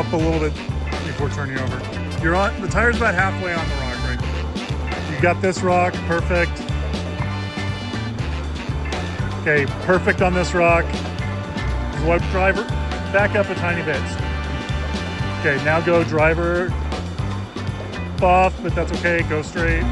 up a little bit before turning over. You're on, the tire's about halfway on the rock right now. You got this rock, perfect. Okay, perfect on this rock. Swipe driver, back up a tiny bit. Okay, now go driver off, but that's okay, go straight.